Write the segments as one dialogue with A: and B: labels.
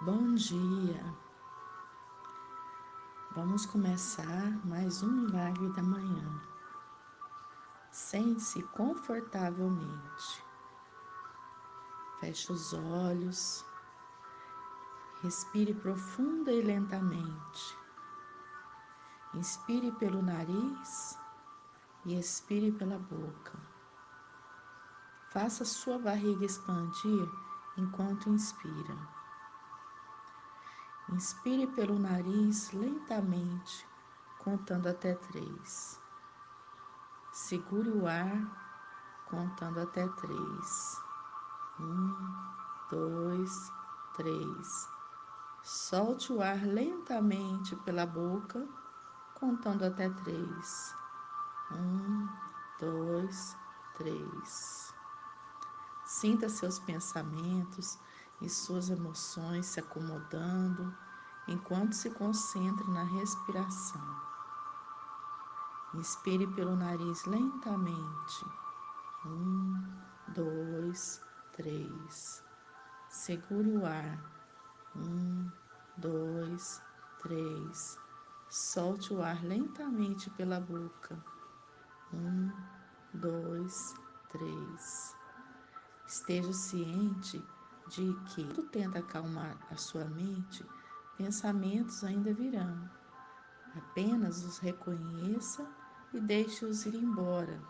A: Bom dia! Vamos começar mais um milagre da manhã. Sente-se confortavelmente. Feche os olhos. Respire profunda e lentamente. Inspire pelo nariz e expire pela boca. Faça sua barriga expandir enquanto inspira. Inspire pelo nariz lentamente, contando até 3. Segure o ar, contando até 3. 2, 3. Solte o ar lentamente pela boca, contando até 3. 2, 3. Sinta seus pensamentos e suas emoções se acomodando enquanto se concentra na respiração. Inspire pelo nariz lentamente. 2, 3. Segure o ar. 2, 3. Solte o ar lentamente pela boca. 2, 3. Esteja ciente de que, quando tenta acalmar a sua mente, pensamentos ainda virão. Apenas os reconheça e deixe-os ir embora.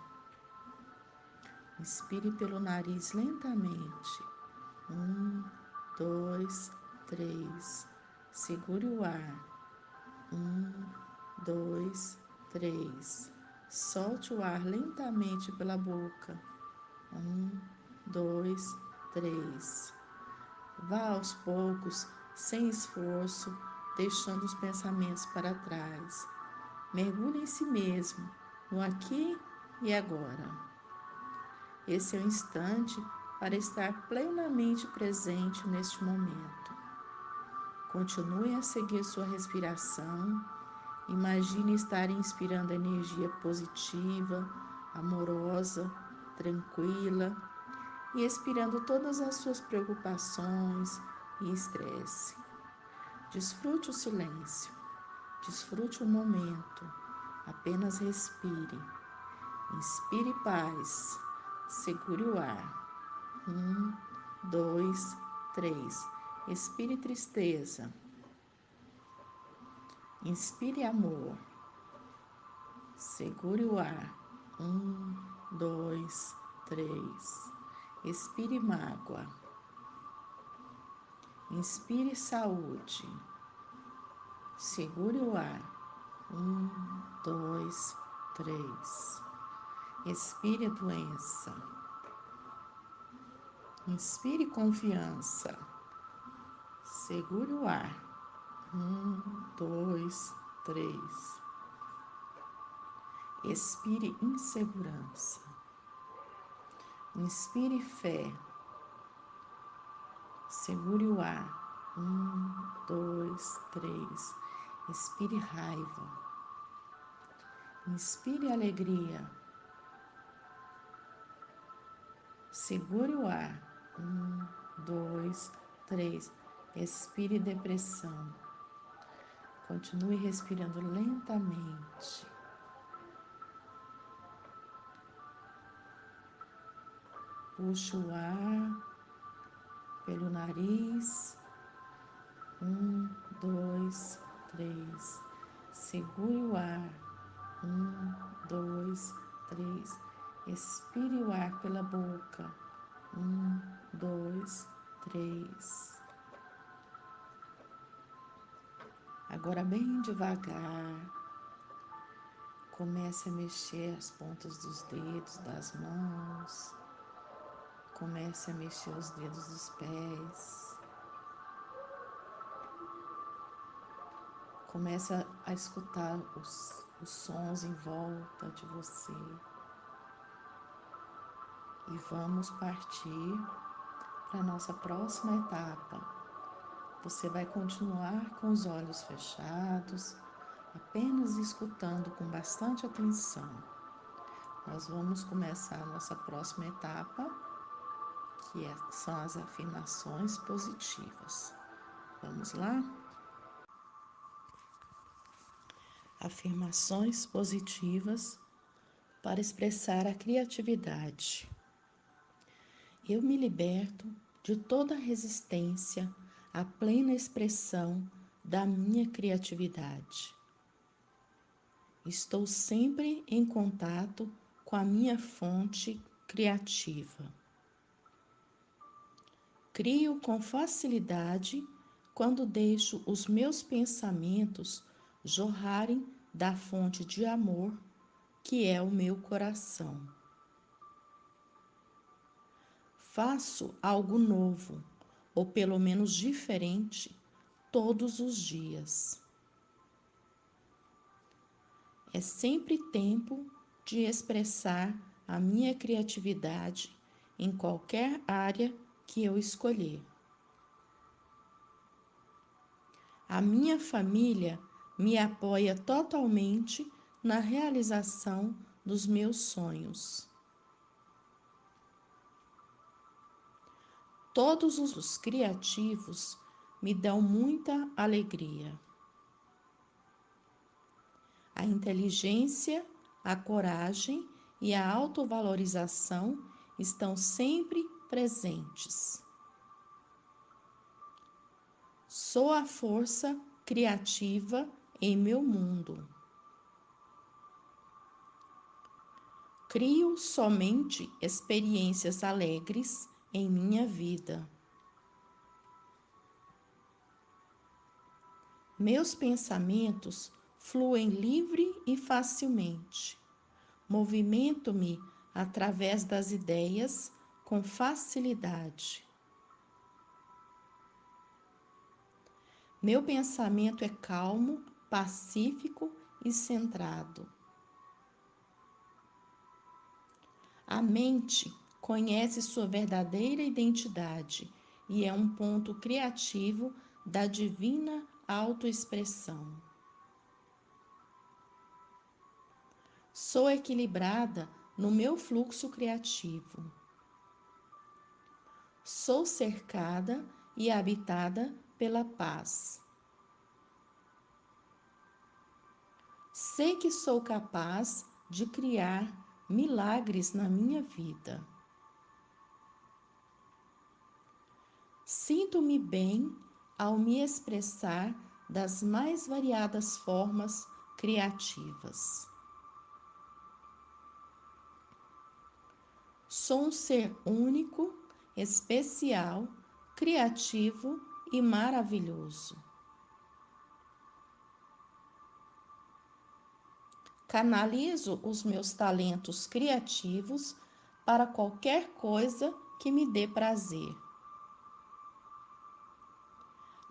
A: Inspire pelo nariz lentamente. 2, 3. Segure o ar. 2, 3. Solte o ar lentamente pela boca. 2, 3. Vá aos poucos, sem esforço, deixando os pensamentos para trás. Mergulhe em si mesmo, no aqui e agora. Esse é o instante para estar plenamente presente neste momento. Continue a seguir sua respiração. Imagine estar inspirando energia positiva, amorosa, tranquila e expirando todas as suas preocupações e estresse. Desfrute o silêncio, desfrute o momento, apenas respire. Inspire paz, segure o ar. 2, 3. Expire tristeza. Inspire amor. Segure o ar. 2, 3. Expire mágoa. Inspire saúde. Segure o ar. 2, 3. Expire doença. Inspire confiança. Segure o ar. 2, 3. Expire insegurança. Inspire fé. Segure o ar. 2, 3. Expire raiva. Inspire alegria. Segure o ar. 2, 3. Expire depressão. Continue respirando lentamente. Puxe o ar pelo nariz. 2, 3. Segure o ar. 2, 3. Expire o ar pela boca. 2, 3. Agora, bem devagar, comece a mexer as pontas dos dedos das mãos. Comece a mexer os dedos dos pés. Comece a escutar os sons em volta de você. E vamos partir para a nossa próxima etapa. Você vai continuar com os olhos fechados, apenas escutando com bastante atenção. Nós vamos começar a nossa próxima etapa, são as afirmações positivas. Vamos lá? Afirmações positivas para expressar a criatividade. Eu me liberto de toda resistência à plena expressão da minha criatividade. Estou sempre em contato com a minha fonte criativa. Crio com facilidade quando deixo os meus pensamentos jorrarem da fonte de amor que é o meu coração. Faço algo novo, ou pelo menos diferente, todos os dias. É sempre tempo de expressar a minha criatividade em qualquer área que eu escolher. A minha família me apoia totalmente na realização dos meus sonhos. Todos os criativos me dão muita alegria. A inteligência, a coragem e a autovalorização estão sempre presentes. Sou a força criativa em meu mundo. Crio somente experiências alegres em minha vida. Meus pensamentos fluem livre e facilmente. Movimento-me através das ideias com facilidade. Meu pensamento é calmo, pacífico e centrado. A mente conhece sua verdadeira identidade e é um ponto criativo da divina autoexpressão. Sou equilibrada no meu fluxo criativo. Sou cercada e habitada pela paz. Sei que sou capaz de criar milagres na minha vida. Sinto-me bem ao me expressar das mais variadas formas criativas. Sou um ser único, especial, criativo e maravilhoso. Canalizo os meus talentos criativos para qualquer coisa que me dê prazer.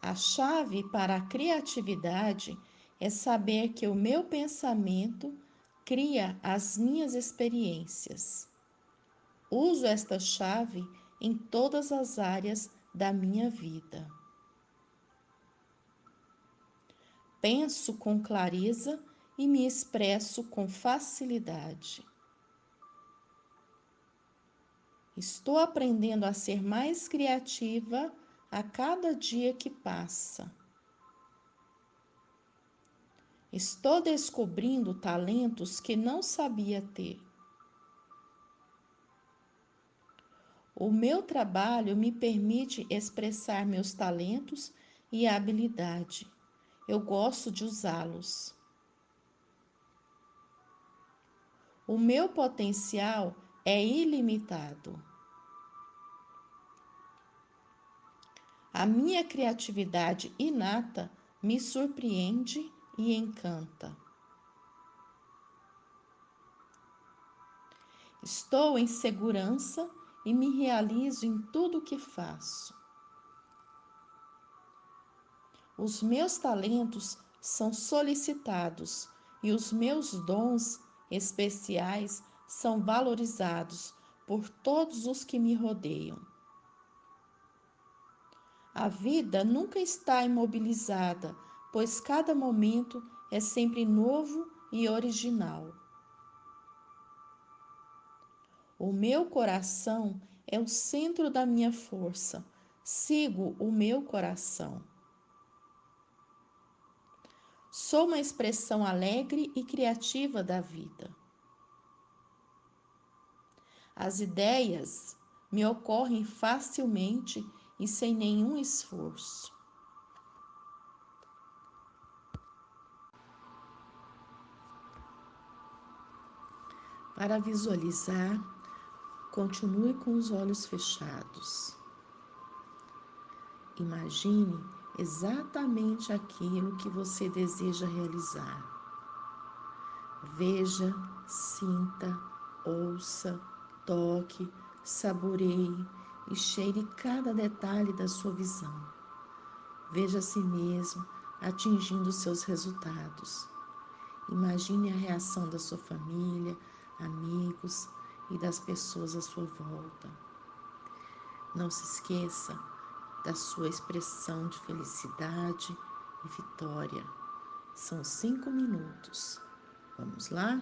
A: A chave para a criatividade é saber que o meu pensamento cria as minhas experiências. Uso esta chave em todas as áreas da minha vida. Penso com clareza e me expresso com facilidade. Estou aprendendo a ser mais criativa a cada dia que passa. Estou descobrindo talentos que não sabia ter. O meu trabalho me permite expressar meus talentos e habilidade. Eu gosto de usá-los. O meu potencial é ilimitado. A minha criatividade inata me surpreende e encanta. Estou em segurança e me realizo em tudo o que faço. Os meus talentos são solicitados e os meus dons especiais são valorizados por todos os que me rodeiam. A vida nunca está imobilizada, pois cada momento é sempre novo e original. O meu coração é o centro da minha força. Sigo o meu coração. Sou uma expressão alegre e criativa da vida. As ideias me ocorrem facilmente e sem nenhum esforço. Para visualizar, continue com os olhos fechados. Imagine exatamente aquilo que você deseja realizar. Veja, sinta, ouça, toque, saboreie e cheire cada detalhe da sua visão. Veja a si mesmo atingindo seus resultados. Imagine a reação da sua família, amigos e das pessoas à sua volta. Não se esqueça da sua expressão de felicidade e vitória. São 5 minutos. Vamos lá?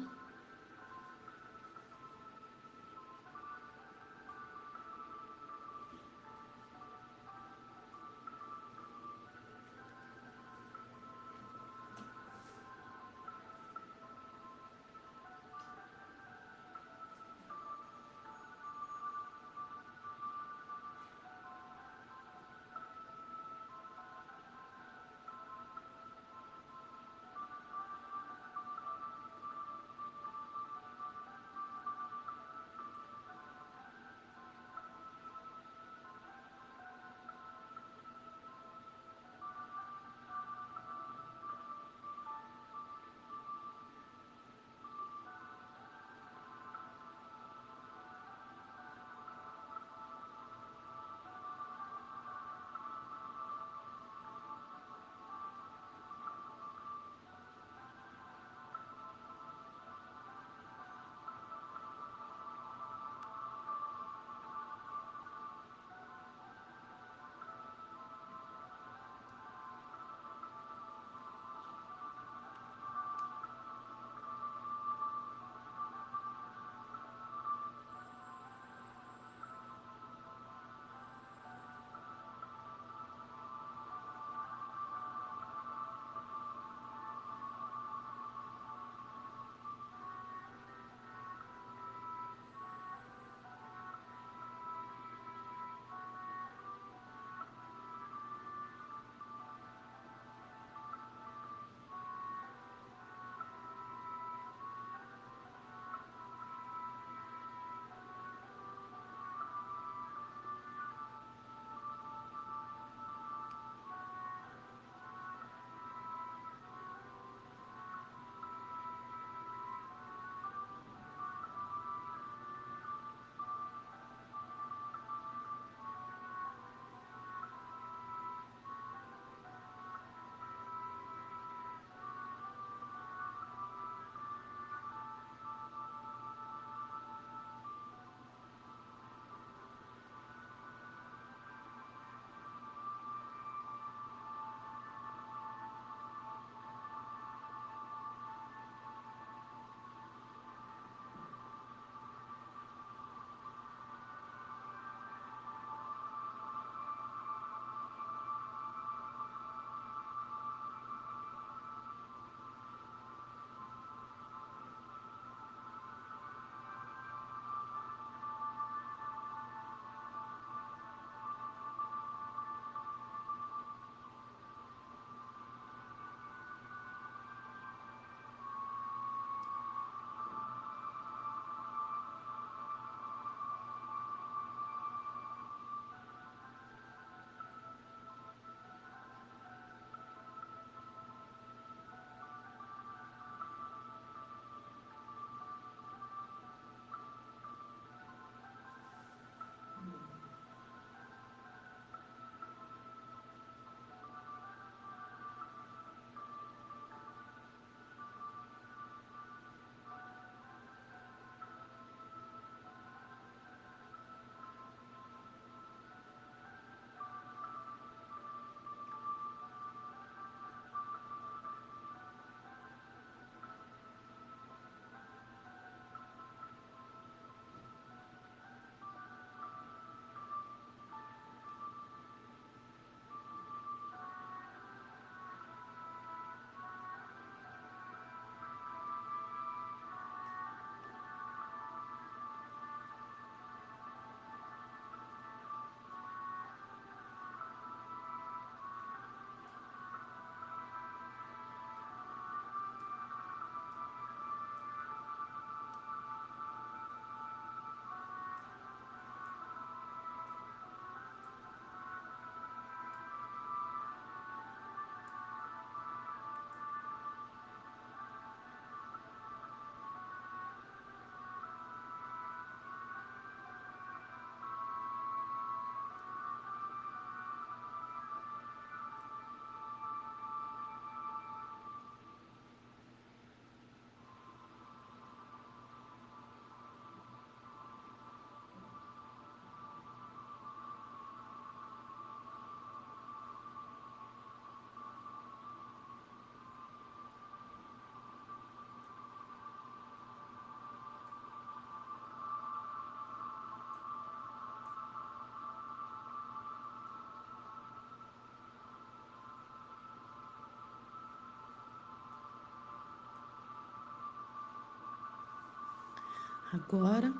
A: Agora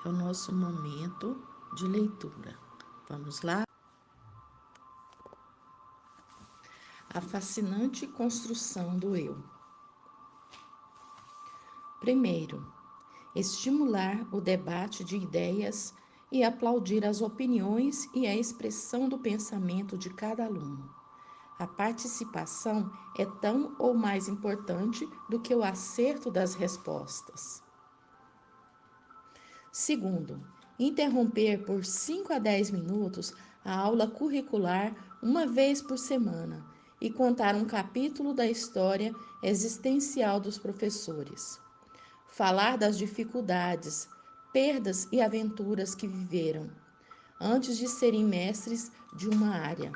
A: é o nosso momento de leitura. Vamos lá? A fascinante construção do eu. Primeiro, estimular o debate de ideias e aplaudir as opiniões e a expressão do pensamento de cada aluno. A participação é tão ou mais importante do que o acerto das respostas. Segundo, interromper por 5 a 10 minutos a aula curricular uma vez por semana e contar um capítulo da história existencial dos professores. Falar das dificuldades, perdas e aventuras que viveram antes de serem mestres de uma área.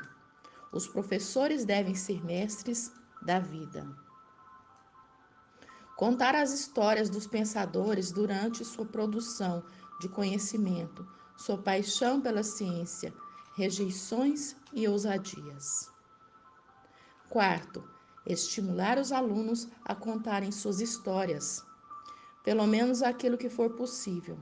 A: Os professores devem ser mestres da vida. Contar as histórias dos pensadores durante sua produção de conhecimento, sua paixão pela ciência, rejeições e ousadias. Quarto, estimular os alunos a contarem suas histórias, pelo menos aquilo que for possível.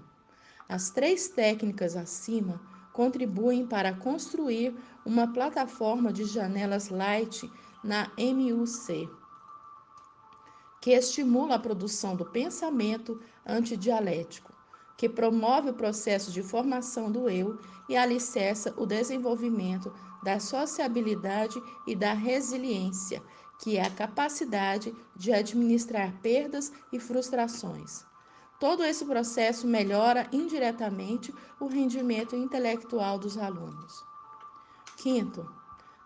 A: As 3 técnicas acima contribuem para construir uma plataforma de janelas light na MUC, que estimula a produção do pensamento antidialético, que promove o processo de formação do eu e alicerça o desenvolvimento da sociabilidade e da resiliência, que é a capacidade de administrar perdas e frustrações. Todo esse processo melhora indiretamente o rendimento intelectual dos alunos. Quinto,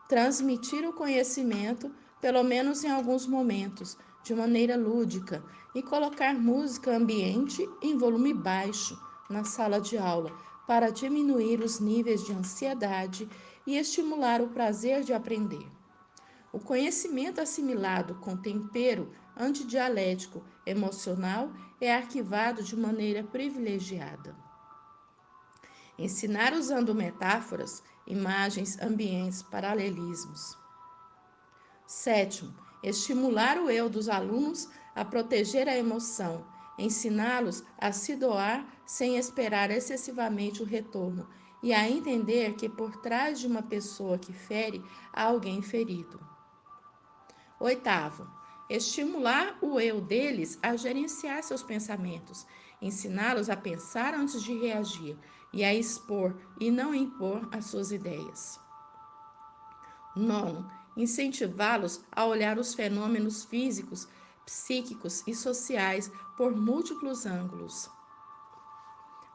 A: transmitir o conhecimento, pelo menos em alguns momentos, de maneira lúdica e colocar música ambiente em volume baixo na sala de aula para diminuir os níveis de ansiedade e estimular o prazer de aprender. O conhecimento assimilado com tempero antidialético emocional é arquivado de maneira privilegiada. Ensinar usando metáforas, imagens, ambientes, paralelismos. Sétimo, estimular o eu dos alunos a proteger a emoção, ensiná-los a se doar sem esperar excessivamente o retorno e a entender que por trás de uma pessoa que fere há alguém ferido. Oitavo, estimular o eu deles a gerenciar seus pensamentos, ensiná-los a pensar antes de reagir e a expor e não impor as suas ideias. Nono, incentivá-los a olhar os fenômenos físicos, psíquicos e sociais por múltiplos ângulos,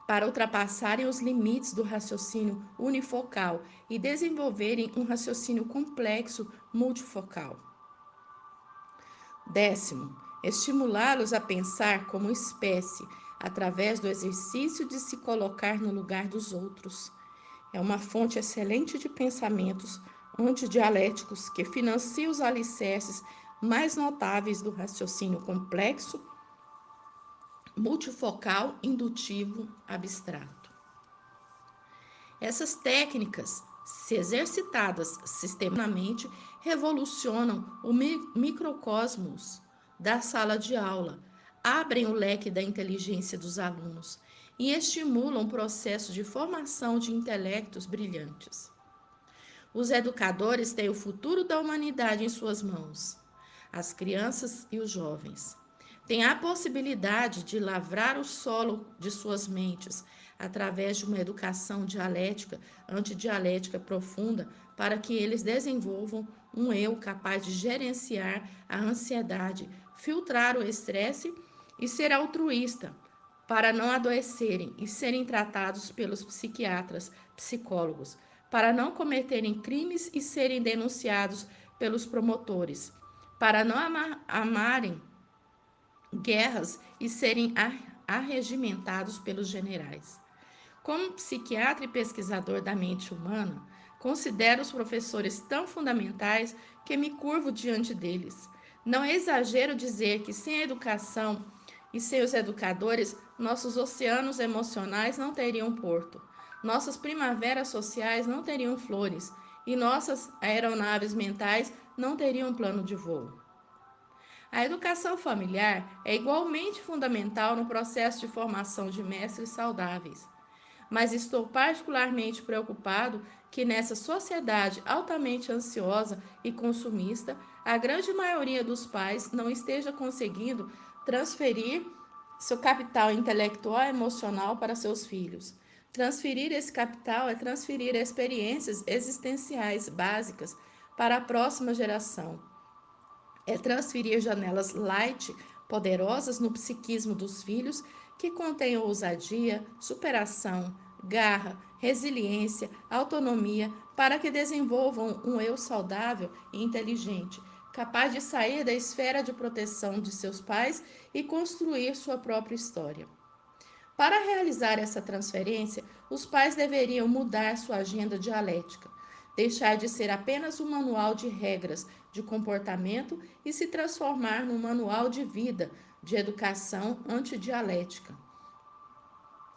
A: para ultrapassarem os limites do raciocínio unifocal e desenvolverem um raciocínio complexo multifocal. Décimo, estimulá-los a pensar como espécie, através do exercício de se colocar no lugar dos outros. É uma fonte excelente de pensamentos antidialéticos que financia os alicerces mais notáveis do raciocínio complexo, multifocal, indutivo, abstrato. Essas técnicas, se exercitadas sistematicamente, revolucionam o microcosmos da sala de aula, abrem o leque da inteligência dos alunos e estimulam o processo de formação de intelectos brilhantes. Os educadores têm o futuro da humanidade em suas mãos, as crianças e os jovens. Têm a possibilidade de lavrar o solo de suas mentes através de uma educação dialética, antidialética profunda, para que eles desenvolvam um eu capaz de gerenciar a ansiedade, filtrar o estresse e ser altruísta, para não adoecerem e serem tratados pelos psiquiatras, psicólogos, para não cometerem crimes e serem denunciados pelos promotores, para não amarem guerras e serem arregimentados pelos generais. Como psiquiatra e pesquisador da mente humana, considero os professores tão fundamentais que me curvo diante deles. Não é exagero dizer que sem a educação e sem os educadores, nossos oceanos emocionais não teriam porto, nossas primaveras sociais não teriam flores e nossas aeronaves mentais não teriam plano de voo. A educação familiar é igualmente fundamental no processo de formação de mestres saudáveis, mas estou particularmente preocupado que nessa sociedade altamente ansiosa e consumista, a grande maioria dos pais não esteja conseguindo transferir seu capital intelectual e emocional para seus filhos. Transferir esse capital é transferir experiências existenciais básicas para a próxima geração. É transferir janelas light poderosas no psiquismo dos filhos que contêm ousadia, superação, garra, resiliência, autonomia, para que desenvolvam um eu saudável e inteligente, capaz de sair da esfera de proteção de seus pais e construir sua própria história. Para realizar essa transferência, os pais deveriam mudar sua agenda dialética, deixar de ser apenas um manual de regras de comportamento e se transformar num manual de vida, de educação antidialética.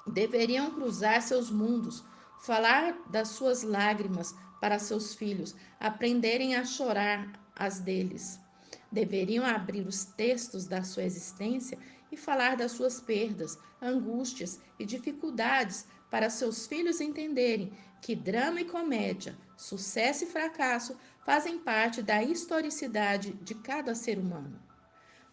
A: Deveriam cruzar seus mundos, falar das suas lágrimas para seus filhos, aprenderem a chorar as deles. Deveriam abrir os textos da sua existência e falar das suas perdas, angústias e dificuldades para seus filhos entenderem que drama e comédia, sucesso e fracasso fazem parte da historicidade de cada ser humano.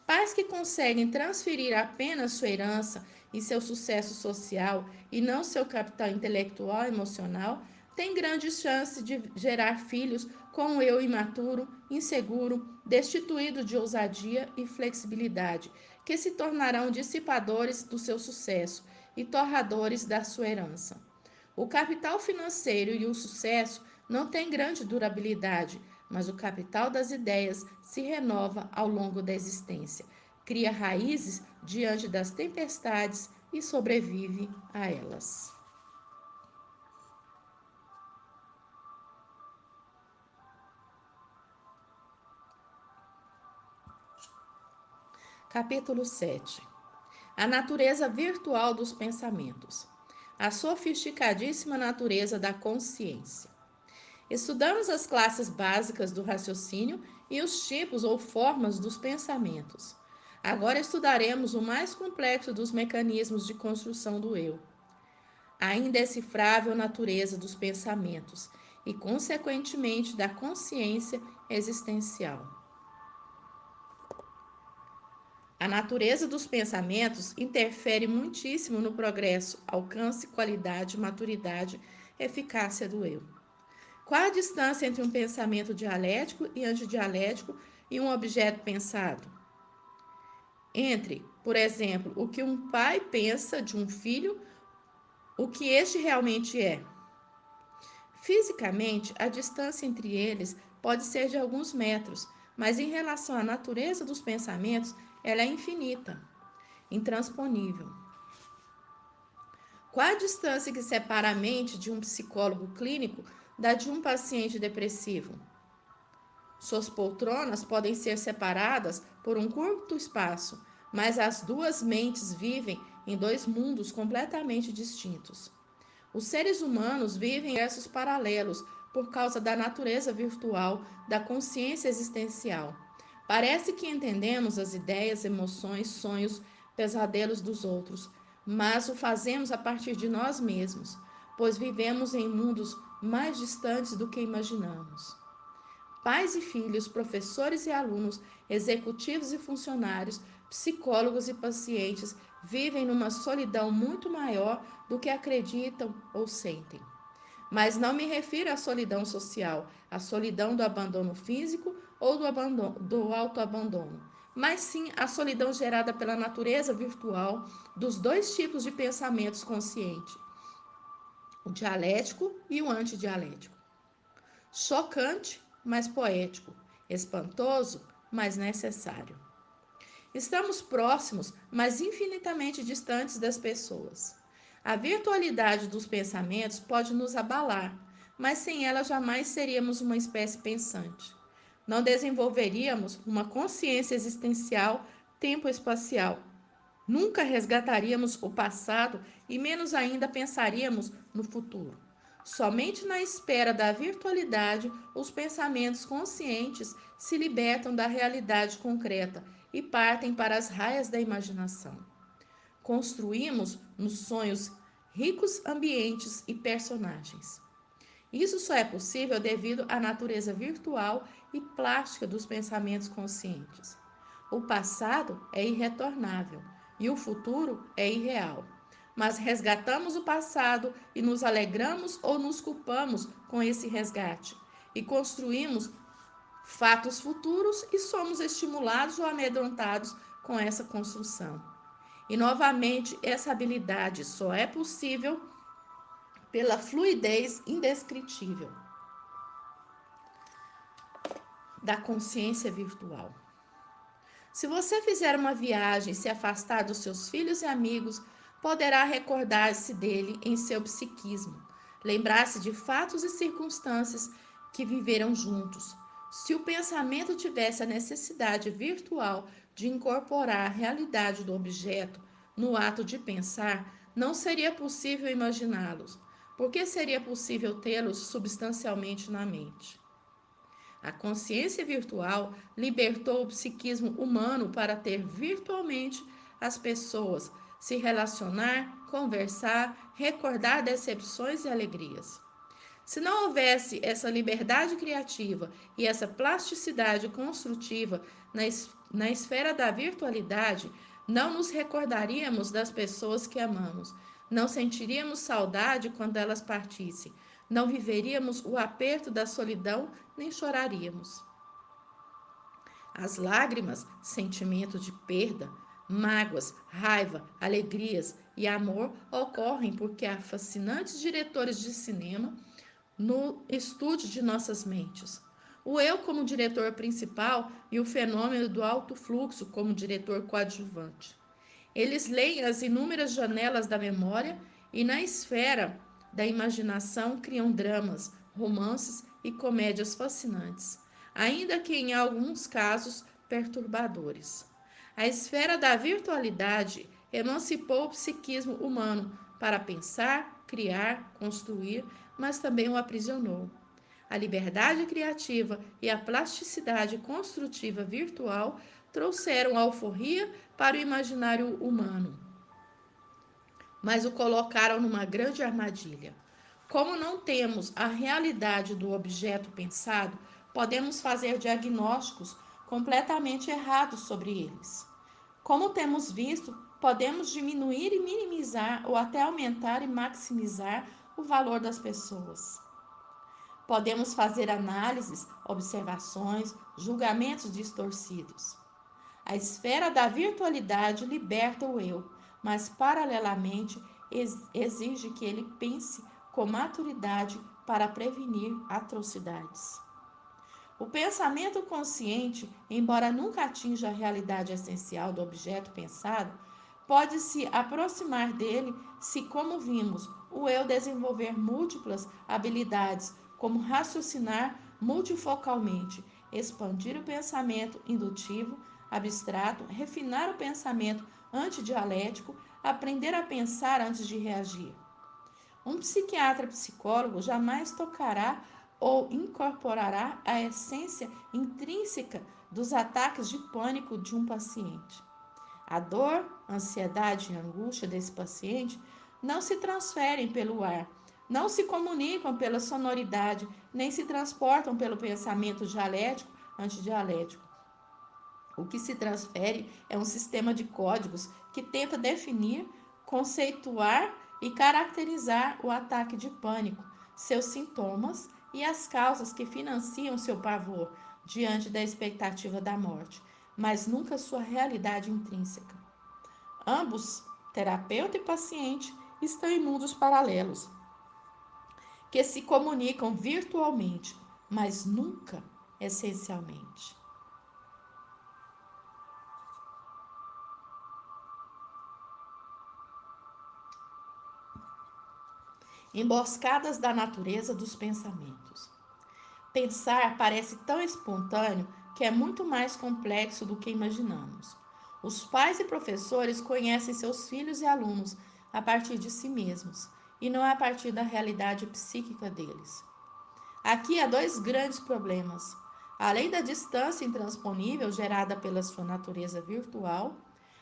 A: Pais que conseguem transferir apenas sua herança e seu sucesso social e não seu capital intelectual e emocional têm grandes chances de gerar filhos com um eu imaturo, inseguro, destituído de ousadia e flexibilidade, que se tornarão dissipadores do seu sucesso e torradores da sua herança. O capital financeiro e o sucesso não têm grande durabilidade, mas o capital das ideias se renova ao longo da existência, cria raízes diante das tempestades e sobrevive a elas. Capítulo 7. A natureza virtual dos pensamentos. A sofisticadíssima natureza da consciência. Estudamos as classes básicas do raciocínio e os tipos ou formas dos pensamentos. Agora estudaremos o mais complexo dos mecanismos de construção do eu, a indecifrável natureza dos pensamentos e, consequentemente, da consciência existencial. A natureza dos pensamentos interfere muitíssimo no progresso, alcance, qualidade, maturidade, eficácia do eu. Qual a distância entre um pensamento dialético e antidialético e um objeto pensado? Entre, por exemplo, o que um pai pensa de um filho, o que este realmente é. Fisicamente, a distância entre eles pode ser de alguns metros, mas em relação à natureza dos pensamentos, ela é infinita, intransponível. Qual a distância que separa a mente de um psicólogo clínico da de um paciente depressivo? Suas poltronas podem ser separadas por um curto espaço, mas as duas mentes vivem em dois mundos completamente distintos. Os seres humanos vivem em universos paralelos por causa da natureza virtual da consciência existencial. Parece que entendemos as ideias, emoções, sonhos, pesadelos dos outros, mas o fazemos a partir de nós mesmos, pois vivemos em mundos mais distantes do que imaginamos. Pais e filhos, professores e alunos, executivos e funcionários, psicólogos e pacientes vivem numa solidão muito maior do que acreditam ou sentem. Mas não me refiro à solidão social, à solidão do abandono físico ou do autoabandono, mas sim à solidão gerada pela natureza virtual dos dois tipos de pensamentos conscientes, o dialético e o antidialético. Chocante, mas poético, espantoso, mas necessário. Estamos próximos, mas infinitamente distantes das pessoas. A virtualidade dos pensamentos pode nos abalar, mas sem ela jamais seríamos uma espécie pensante. Não desenvolveríamos uma consciência existencial tempo-espacial. Nunca resgataríamos o passado e menos ainda pensaríamos no futuro. Somente na espera da virtualidade, os pensamentos conscientes se libertam da realidade concreta e partem para as raias da imaginação. Construímos nos sonhos ricos ambientes e personagens. Isso só é possível devido à natureza virtual e plástica dos pensamentos conscientes. O passado é irretornável e o futuro é irreal. Mas resgatamos o passado e nos alegramos ou nos culpamos com esse resgate. E construímos fatos futuros e somos estimulados ou amedrontados com essa construção. E novamente, essa habilidade só é possível pela fluidez indescritível da consciência virtual. Se você fizer uma viagem e se afastar dos seus filhos e amigos, poderá recordar-se dele em seu psiquismo, lembrar-se de fatos e circunstâncias que viveram juntos. Se o pensamento tivesse a necessidade virtual de incorporar a realidade do objeto no ato de pensar, não seria possível imaginá-los, porque seria possível tê-los substancialmente na mente. A consciência virtual libertou o psiquismo humano para ter virtualmente as pessoas, se relacionar, conversar, recordar decepções e alegrias. Se não houvesse essa liberdade criativa e essa plasticidade construtiva na esfera da virtualidade, não nos recordaríamos das pessoas que amamos, não sentiríamos saudade quando elas partissem, não viveríamos o aperto da solidão, nem choraríamos. As lágrimas, sentimento de perda, mágoas, raiva, alegrias e amor ocorrem porque há fascinantes diretores de cinema no estúdio de nossas mentes. O eu como diretor principal e o fenômeno do alto fluxo como diretor coadjuvante. Eles leem as inúmeras janelas da memória e na esfera da imaginação criam dramas, romances e comédias fascinantes, ainda que em alguns casos perturbadores. A esfera da virtualidade emancipou o psiquismo humano para pensar, criar, construir, mas também o aprisionou. A liberdade criativa e a plasticidade construtiva virtual trouxeram alforria para o imaginário humano, mas o colocaram numa grande armadilha. Como não temos a realidade do objeto pensado, podemos fazer diagnósticos completamente errados sobre eles. Como temos visto, podemos diminuir e minimizar ou até aumentar e maximizar o valor das pessoas. Podemos fazer análises, observações, julgamentos distorcidos. A esfera da virtualidade liberta o eu, mas paralelamente exige que ele pense com maturidade para prevenir atrocidades. O pensamento consciente, embora nunca atinja a realidade essencial do objeto pensado, pode se aproximar dele se, como vimos, o eu desenvolver múltiplas habilidades, como raciocinar multifocalmente, expandir o pensamento indutivo, abstrato, refinar o pensamento antidialético, aprender a pensar antes de reagir. Um psiquiatra psicólogo jamais tocará ou incorporará a essência intrínseca dos ataques de pânico de um paciente. A dor, ansiedade e angústia desse paciente não se transferem pelo ar, não se comunicam pela sonoridade, nem se transportam pelo pensamento dialético, antidialético. O que se transfere é um sistema de códigos que tenta definir, conceituar e caracterizar o ataque de pânico, seus sintomas e as causas que financiam seu pavor diante da expectativa da morte, mas nunca sua realidade intrínseca. Ambos, terapeuta e paciente, estão em mundos paralelos, que se comunicam virtualmente, mas nunca essencialmente. Emboscadas da natureza dos pensamentos. Pensar parece tão espontâneo que é muito mais complexo do que imaginamos. Os pais e professores conhecem seus filhos e alunos a partir de si mesmos e não a partir da realidade psíquica deles. Aqui há dois grandes problemas. Além da distância intransponível gerada pela sua natureza virtual,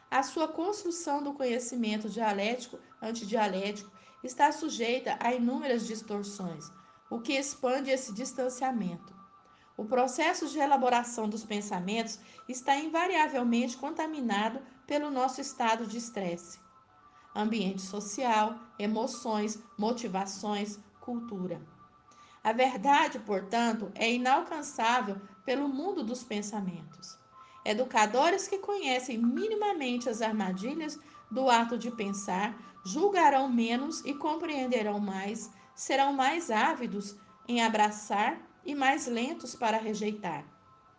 A: a sua construção do conhecimento dialético-antidialético está sujeita a inúmeras distorções, o que expande esse distanciamento. O processo de elaboração dos pensamentos está invariavelmente contaminado pelo nosso estado de estresse, ambiente social, emoções, motivações, cultura. A verdade, portanto, é inalcançável pelo mundo dos pensamentos. Educadores que conhecem minimamente as armadilhas do ato de pensar julgarão menos e compreenderão mais, serão mais ávidos em abraçar e mais lentos para rejeitar.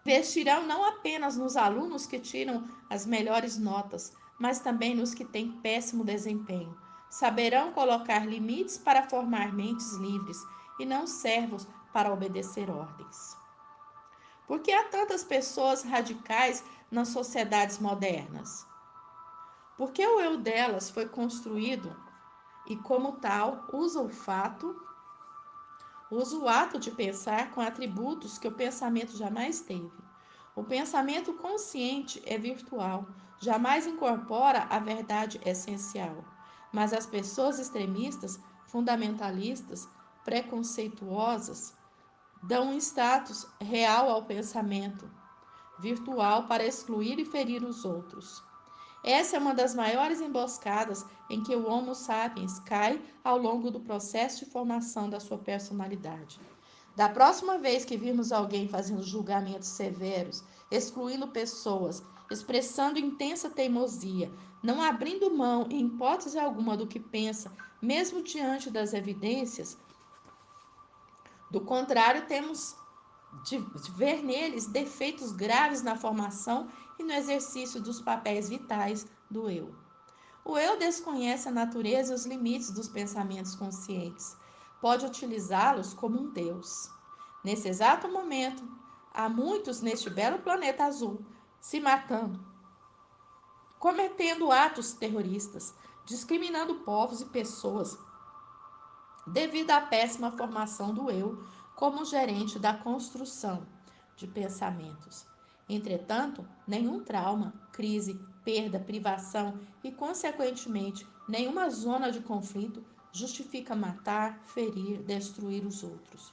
A: Investirão não apenas nos alunos que tiram as melhores notas, mas também nos que têm péssimo desempenho. Saberão colocar limites para formar mentes livres e não servos para obedecer ordens. Por que há tantas pessoas radicais nas sociedades modernas? Porque o eu delas foi construído e, como tal, usa o ato de pensar com atributos que o pensamento jamais teve. O pensamento consciente é virtual, jamais incorpora a verdade essencial. Mas as pessoas extremistas, fundamentalistas, preconceituosas, dão um status real ao pensamento virtual para excluir e ferir os outros. Essa é uma das maiores emboscadas em que o Homo sapiens cai ao longo do processo de formação da sua personalidade. Da próxima vez que virmos alguém fazendo julgamentos severos, excluindo pessoas, expressando intensa teimosia, não abrindo mão em hipótese alguma do que pensa, mesmo diante das evidências, do contrário, temos de ver neles defeitos graves na formação e no exercício dos papéis vitais do eu. O eu desconhece a natureza e os limites dos pensamentos conscientes. Pode utilizá-los como um Deus. Nesse exato momento, há muitos neste belo planeta azul se matando, cometendo atos terroristas, discriminando povos e pessoas, devido à péssima formação do eu como gerente da construção de pensamentos. Entretanto, nenhum trauma, crise, perda, privação e, consequentemente, nenhuma zona de conflito justifica matar, ferir, destruir os outros.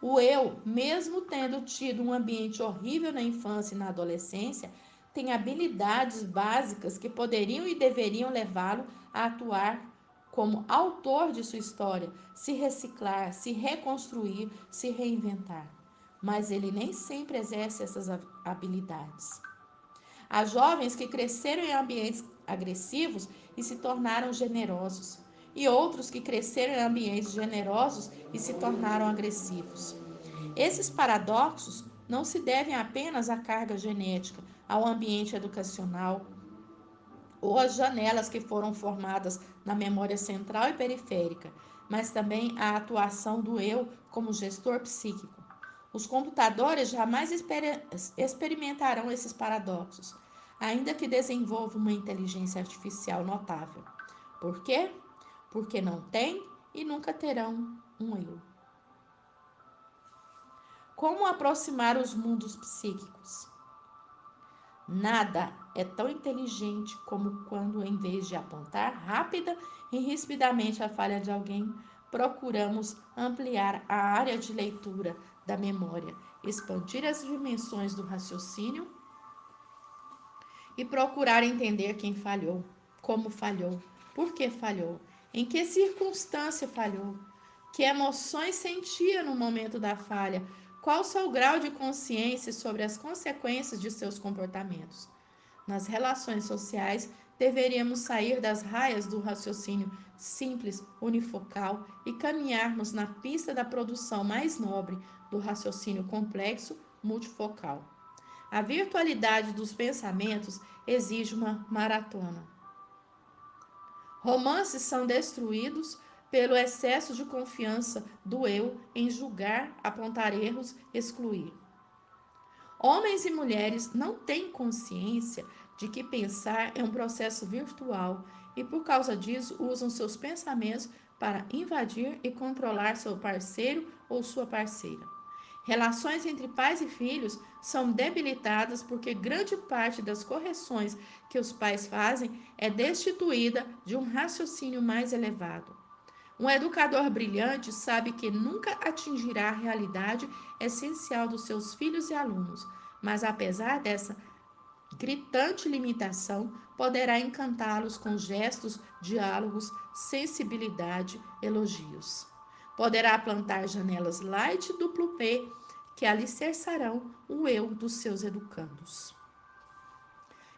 A: O eu, mesmo tendo tido um ambiente horrível na infância e na adolescência, tem habilidades básicas que poderiam e deveriam levá-lo a atuar como autor de sua história, se reciclar, se reconstruir, se reinventar. Mas ele nem sempre exerce essas habilidades. Há jovens que cresceram em ambientes agressivos e se tornaram generosos, e outros que cresceram em ambientes generosos e se tornaram agressivos. Esses paradoxos não se devem apenas à carga genética, ao ambiente educacional, ou as janelas que foram formadas na memória central e periférica, mas também à atuação do eu como gestor psíquico. Os computadores jamais experimentarão esses paradoxos, ainda que desenvolvam uma inteligência artificial notável. Por quê? Porque não têm e nunca terão um eu. Como aproximar os mundos psíquicos? Nada é tão inteligente como quando, em vez de apontar rápida e rispidamente a falha de alguém, procuramos ampliar a área de leitura da memória, expandir as dimensões do raciocínio e procurar entender quem falhou, como falhou, por que falhou, em que circunstância falhou, que emoções sentia no momento da falha, qual seu grau de consciência sobre as consequências de seus comportamentos. Nas relações sociais, deveríamos sair das raias do raciocínio simples, unifocal e caminharmos na pista da produção mais nobre do raciocínio complexo, multifocal. A virtualidade dos pensamentos exige uma maratona. Romances são destruídos pelo excesso de confiança do eu em julgar, apontar erros, excluir. Homens e mulheres não têm consciência de que pensar é um processo virtual e, por causa disso, usam seus pensamentos para invadir e controlar seu parceiro ou sua parceira. Relações entre pais e filhos são debilitadas porque grande parte das correções que os pais fazem é destituída de um raciocínio mais elevado. Um educador brilhante sabe que nunca atingirá a realidade essencial dos seus filhos e alunos, mas apesar dessa gritante limitação, poderá encantá-los com gestos, diálogos, sensibilidade, elogios. Poderá plantar janelas light duplo P que alicerçarão o eu dos seus educandos.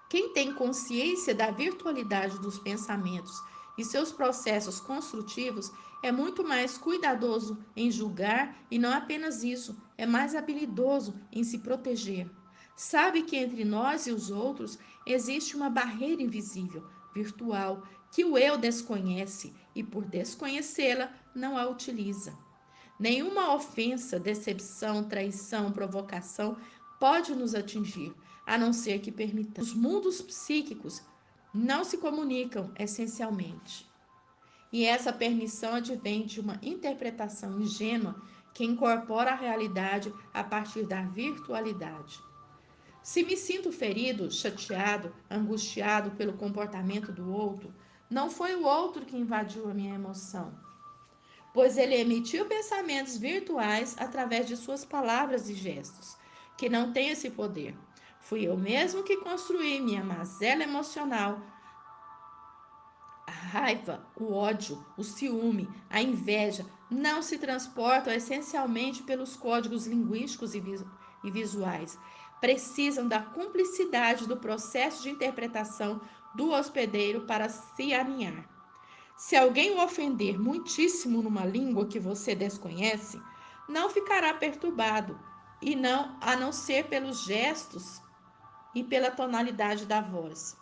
A: Quem tem consciência da virtualidade dos pensamentos e seus processos construtivos é muito mais cuidadoso em julgar e não apenas isso, é mais habilidoso em se proteger. Sabe que entre nós e os outros existe uma barreira invisível, virtual, que o eu desconhece e, por desconhecê-la, não a utiliza. Nenhuma ofensa, decepção, traição, provocação pode nos atingir, a não ser que permitamos. Os mundos psíquicos não se comunicam essencialmente. E essa permissão advém de uma interpretação ingênua que incorpora a realidade a partir da virtualidade. Se me sinto ferido, chateado, angustiado pelo comportamento do outro, não foi o outro que invadiu a minha emoção, pois ele emitiu pensamentos virtuais através de suas palavras e gestos, que não têm esse poder. Fui eu mesmo que construí minha mazela emocional. A raiva, o ódio, o ciúme, a inveja não se transportam essencialmente pelos códigos linguísticos e visuais. Precisam da cumplicidade do processo de interpretação do hospedeiro para se alinhar. Se alguém o ofender muitíssimo numa língua que você desconhece, não ficará perturbado, e não a não ser pelos gestos e pela tonalidade da voz.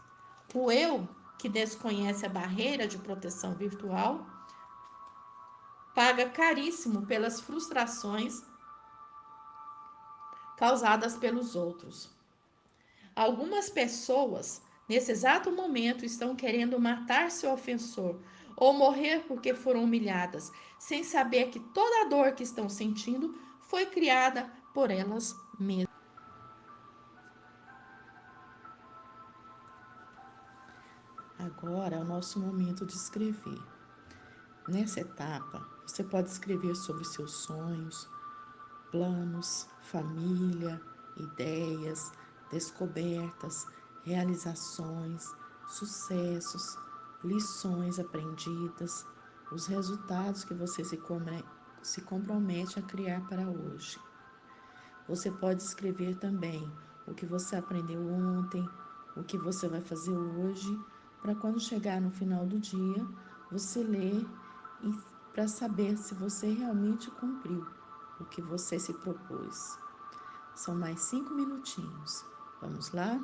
A: O eu, que desconhece a barreira de proteção virtual, paga caríssimo pelas frustrações causadas pelos outros. Algumas pessoas, nesse exato momento, estão querendo matar seu ofensor ou morrer porque foram humilhadas, sem saber que toda a dor que estão sentindo foi criada por elas mesmas. Agora é o nosso momento de escrever. Nessa etapa, você pode escrever sobre seus sonhos, planos, família, ideias, descobertas, realizações, sucessos, lições aprendidas, os resultados que você se compromete a criar para hoje. Você pode escrever também o que você aprendeu ontem, o que você vai fazer hoje, para quando chegar no final do dia, você ler e para saber se você realmente cumpriu o que você se propôs. São mais 5 minutinhos. Vamos lá?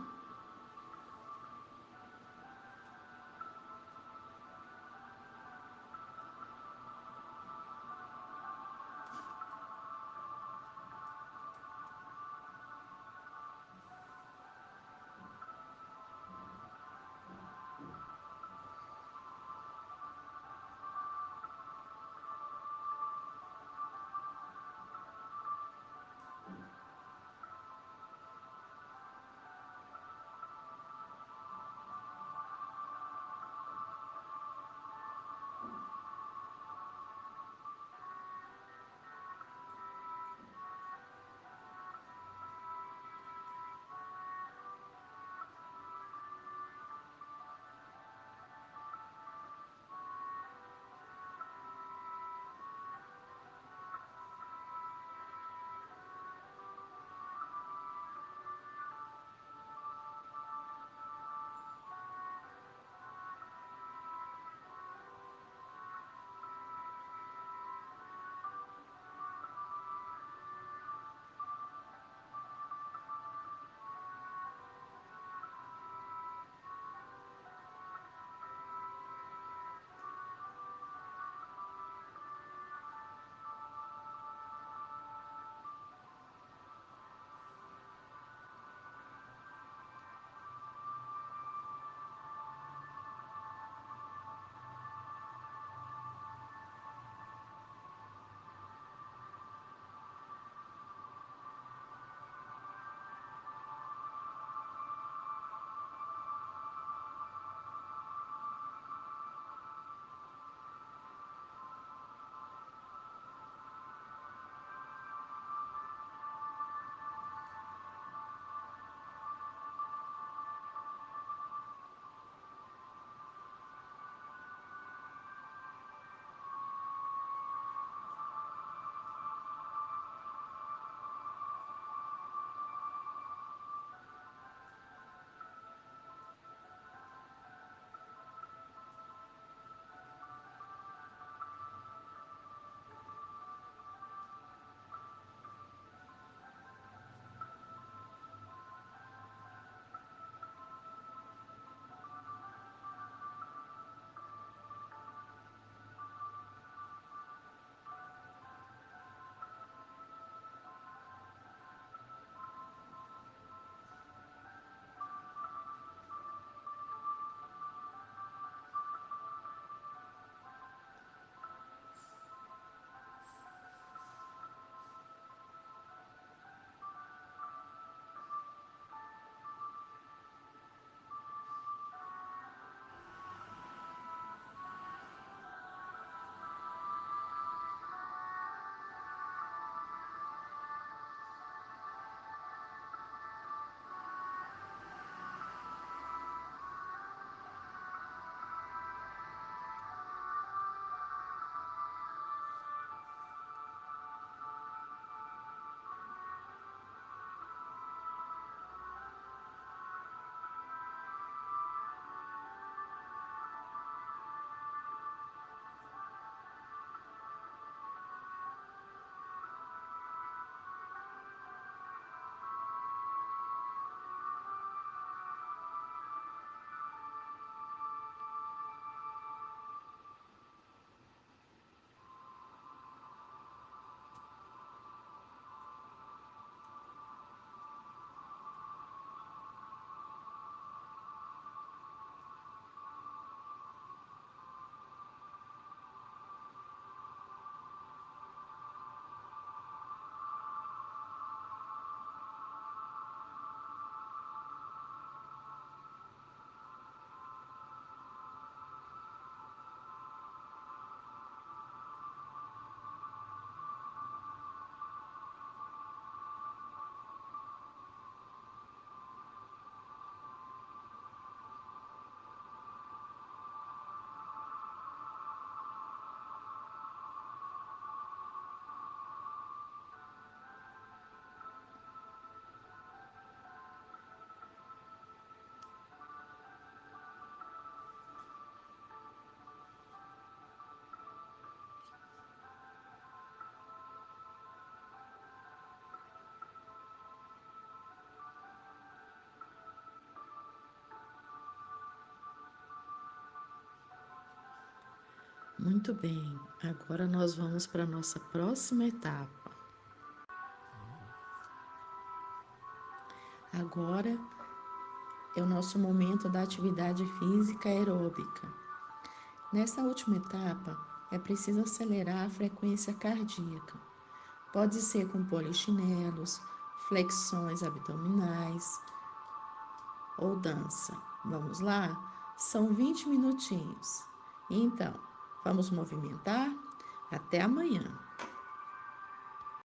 A: Muito bem, agora nós vamos para a nossa próxima etapa. Agora é o nosso momento da atividade física aeróbica. Nessa última etapa, é preciso acelerar a frequência cardíaca. Pode ser com polichinelos, flexões abdominais ou dança. Vamos lá? São 20 minutinhos. Então, vamos movimentar? Até amanhã!